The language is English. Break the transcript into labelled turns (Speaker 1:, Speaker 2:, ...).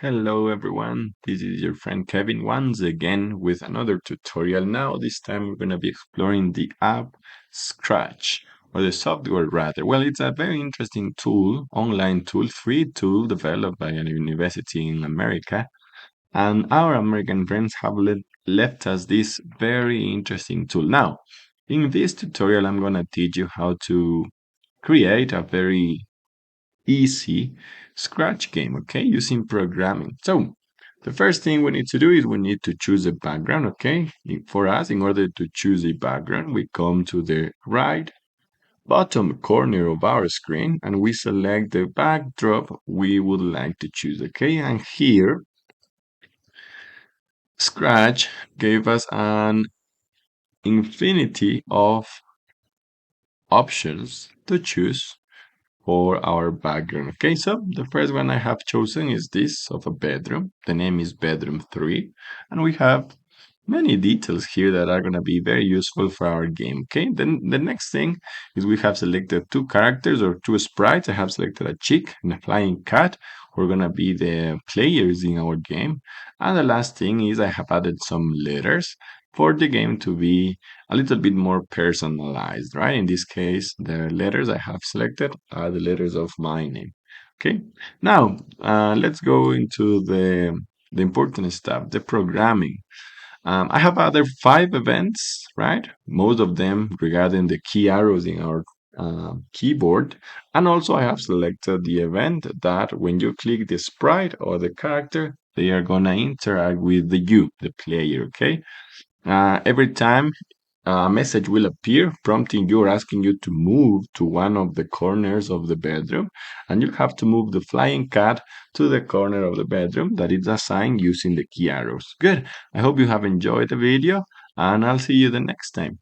Speaker 1: Hello everyone, this is your friend Kevin once again with another tutorial. Now this time we're going to be exploring the app Scratch, or the software rather. Well, it's a very interesting tool, online tool, free tool developed by a university in America. And our American friends have left us this very interesting tool. Now, in this tutorial I'm going to teach you how to create a very easy Scratch game, okay, using programming. So the first thing we need to do is we need to choose a background, okay? For us, in order to choose a background, we come to the right bottom corner of our screen and we select the backdrop we would like to choose, okay? And here, Scratch gave us an infinity of options to choose for our background. Okay, so the first one I have chosen is this of a bedroom. The name is bedroom 3, and we have many details here that are going to be very useful for our game. Okay, then the next thing is we have selected two characters or two sprites. I have selected a chick and a flying cat who are going to be the players in our game. And the last thing is I have added some letters for the game to be a little bit more personalized, right? In this case, the letters I have selected are the letters of my name. Okay, now let's go into the important stuff, the programming. I have other 5 events, right? Most of them regarding the key arrows in our keyboard. And also I have selected the event that when you click the sprite or the character, they are gonna interact with the player, okay? Every time a message will appear prompting you or asking you to move to one of the corners of the bedroom, and you'll have to move the flying cat to the corner of the bedroom that is assigned using the key arrows. Good. I hope you have enjoyed the video, and I'll see you the next time.